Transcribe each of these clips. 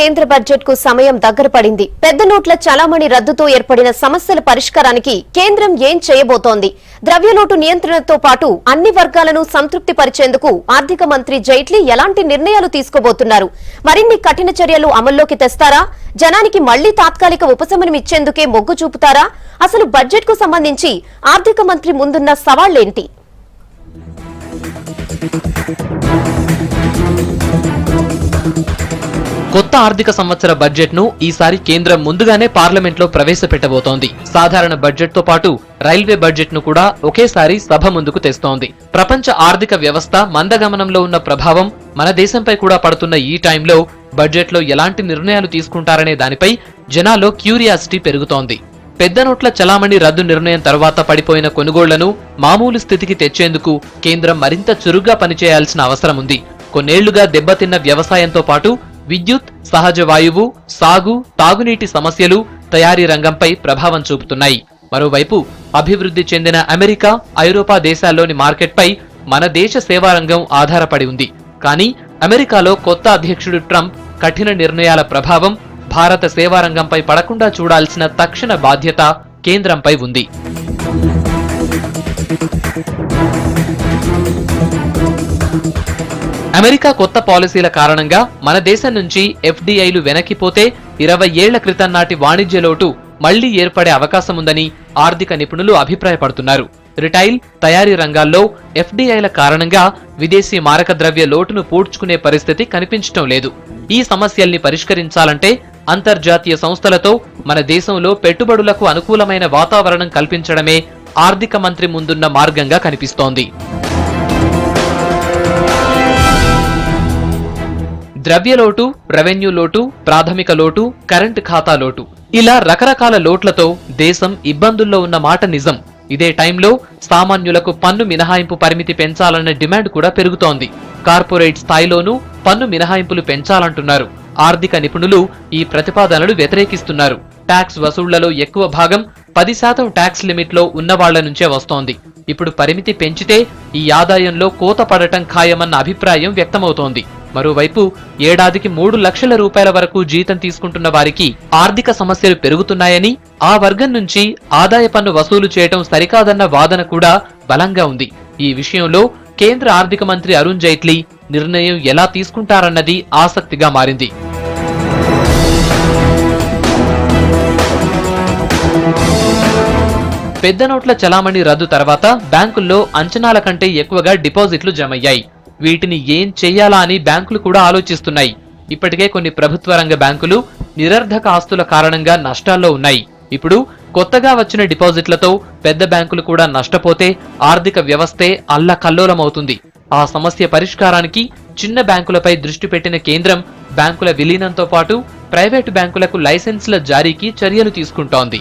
కేంద్ర బడ్జెట్ కు సమయం దగ్గర పడింది. పెద్ద నోట్ల చలామణి రద్దుతో ఏర్పడిన సమస్యల పరిష్కారానికి కేంద్రం ఏం చేయబోతోంది? ద్రవ్యలోటు నియంత్రణతో పాటు అన్ని వర్గాలను సంతృప్తి పరిచేందుకు ఆర్థిక మంత్రి జైట్లీ ఎలాంటి నిర్ణయాలు తీసుకోబోతున్నారు? మరిన్ని కఠిన చర్యలు అమల్లోకి తెస్తారా? జనానికి మళ్లీ తాత్కాలిక ఉపశమనం ఇచ్చేందుకే మొగ్గు చూపుతారా? అసలు బడ్జెట్ కు సంబంధించి ఆర్థిక మంత్రి ముందున్న సవాళ్లేంటి? కొత్త ఆర్థిక సంవత్సర బడ్జెట్ ను ఈసారి కేంద్రం ముందుగానే పార్లమెంట్ లో ప్రవేశపెట్టబోతోంది. సాధారణ బడ్జెట్ తో పాటు రైల్వే బడ్జెట్ ను కూడా ఒకేసారి సభ ముందుకు తెస్తోంది. ప్రపంచ ఆర్థిక వ్యవస్థ మందగమనంలో ఉన్న ప్రభావం మన దేశంపై కూడా పడుతున్న ఈ టైంలో బడ్జెట్ లో ఎలాంటి నిర్ణయాలు తీసుకుంటారనే దానిపై జనాల్లో క్యూరియాసిటీ పెరుగుతోంది. పెద్ద నోట్ల చలామణి రద్దు నిర్ణయం తర్వాత పడిపోయిన కొనుగోళ్లను మామూలు స్థితికి తెచ్చేందుకు కేంద్రం మరింత చురుగ్గా పనిచేయాల్సిన అవసరం ఉంది. కొన్నేళ్లుగా దెబ్బతిన్న వ్యవసాయంతో పాటు విద్యుత్, సహజ వాయువు, సాగు, తాగునీటి సమస్యలు తయారీ రంగంపై ప్రభావం చూపుతున్నాయి. మరోవైపు అభివృద్ధి చెందిన అమెరికా, ఐరోపా దేశాల్లోని మార్కెట్పై మన దేశ సేవారంగం ఆధారపడి ఉంది. కానీ అమెరికాలో కొత్త అధ్యక్షుడు ట్రంప్ కఠిన నిర్ణయాల ప్రభావం భారత సేవారంగంపై పడకుండా చూడాల్సిన తక్షణ బాధ్యత కేంద్రంపై ఉంది. అమెరికా కొత్త పాలసీల కారణంగా మన దేశం నుంచి ఎఫ్డీఐలు వెనక్కిపోతే 20 ఏళ్ల క్రితం నాటి వాణిజ్య లోటు మళ్లీ ఏర్పడే అవకాశముందని ఆర్థిక నిపుణులు అభిప్రాయపడుతున్నారు. రిటైల్, తయారీ రంగాల్లో ఎఫ్డీఐల కారణంగా విదేశీ మారక ద్రవ్య లోటును పూడ్చుకునే పరిస్థితి కనిపించడం లేదు. ఈ సమస్యల్ని పరిష్కరించాలంటే అంతర్జాతీయ సంస్థలతో మన దేశంలో పెట్టుబడులకు అనుకూలమైన వాతావరణం కల్పించడమే ఆర్థిక మంత్రి ముందున్న మార్గంగా కనిపిస్తోంది. ద్రవ్యలోటు, రెవెన్యూ లోటు, ప్రాథమిక లోటు, కరెంటు ఖాతా లోటు, ఇలా రకరకాల లోట్లతో దేశం ఇబ్బందుల్లో ఉన్న మాట నిజం. ఇదే టైంలో సామాన్యులకు పన్ను మినహాయింపు పరిమితి పెంచాలన్న డిమాండ్ కూడా పెరుగుతోంది. కార్పొరేట్ స్థాయిలోనూ పన్ను మినహాయింపులు పెంచాలంటున్నారు. ఆర్థిక నిపుణులు ఈ ప్రతిపాదనలు వ్యతిరేకిస్తున్నారు. ట్యాక్స్ వసూళ్లలో ఎక్కువ భాగం 10% ట్యాక్స్ లిమిట్ లో ఉన్న వాళ్ల నుంచే వస్తోంది. ఇప్పుడు పరిమితి పెంచితే ఈ ఆదాయంలో కోత పడటం ఖాయమన్న అభిప్రాయం వ్యక్తమవుతోంది. మరోవైపు ఏడాదికి 3 లక్షల రూపాయల వరకు జీతం తీసుకుంటున్న వారికి ఆర్థిక సమస్యలు పెరుగుతున్నాయని, ఆ వర్గం నుంచి ఆదాయ పన్ను వసూలు చేయటం సరికాదన్న వాదన కూడా బలంగా ఉంది. ఈ విషయంలో కేంద్ర ఆర్థిక మంత్రి అరుణ్ జైట్లీ నిర్ణయం ఎలా తీసుకుంటారన్నది ఆసక్తిగా మారింది. పెద్ద నోట్ల చలామణి రద్దు తర్వాత బ్యాంకుల్లో అంచనాల కంటే ఎక్కువగా డిపాజిట్లు జమయ్యాయి. వీటిని ఏం చెయ్యాలా అని బ్యాంకులు కూడా ఆలోచిస్తున్నాయి. ఇప్పటికే కొన్ని ప్రభుత్వ రంగ బ్యాంకులు నిరర్ధక ఆస్తుల కారణంగా నష్టాల్లో ఉన్నాయి. ఇప్పుడు కొత్తగా వచ్చిన డిపాజిట్లతో పెద్ద బ్యాంకులు కూడా నష్టపోతే ఆర్థిక వ్యవస్థే అల్లకల్లోలమవుతుంది. ఆ సమస్య పరిష్కారానికి చిన్న బ్యాంకులపై దృష్టి పెట్టిన కేంద్రం బ్యాంకుల విలీనంతో పాటు ప్రైవేటు బ్యాంకులకు లైసెన్సుల జారీకి చర్యలు తీసుకుంటోంది.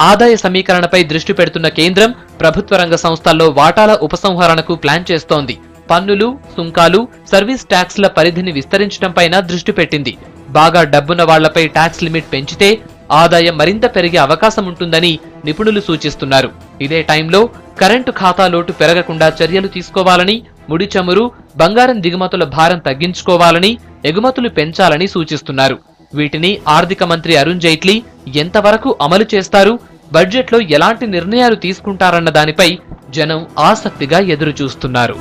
ఆదాయ సమీకరణపై దృష్టి పెడుతున్న కేంద్రం ప్రభుత్వ రంగ సంస్థల్లో వాటాల ఉపసంహరణకు ప్లాన్ చేస్తోంది. పన్నులు, సుంకాలు, సర్వీస్ ట్యాక్స్ల పరిధిని విస్తరించడంపైన దృష్టి పెట్టింది. బాగా డబ్బున్న వాళ్లపై ట్యాక్స్ లిమిట్ పెంచితే ఆదాయం మరింత పెరిగే అవకాశం ఉంటుందని నిపుణులు సూచిస్తున్నారు. ఇదే టైంలో కరెంటు ఖాతా లోటు పెరగకుండా చర్యలు తీసుకోవాలని, ముడి చమురు, బంగారం దిగుమతుల భారం తగ్గించుకోవాలని, ఎగుమతులు పెంచాలని సూచిస్తున్నారు. వీటిని ఆర్థిక మంత్రి అరుణ్ జైట్లీ ఎంతవరకు అమలు చేస్తారు, బడ్జెట్లో ఎలాంటి నిర్ణయాలు తీసుకుంటారన్న దానిపై జనం ఆసక్తిగా ఎదురు చూస్తున్నారు.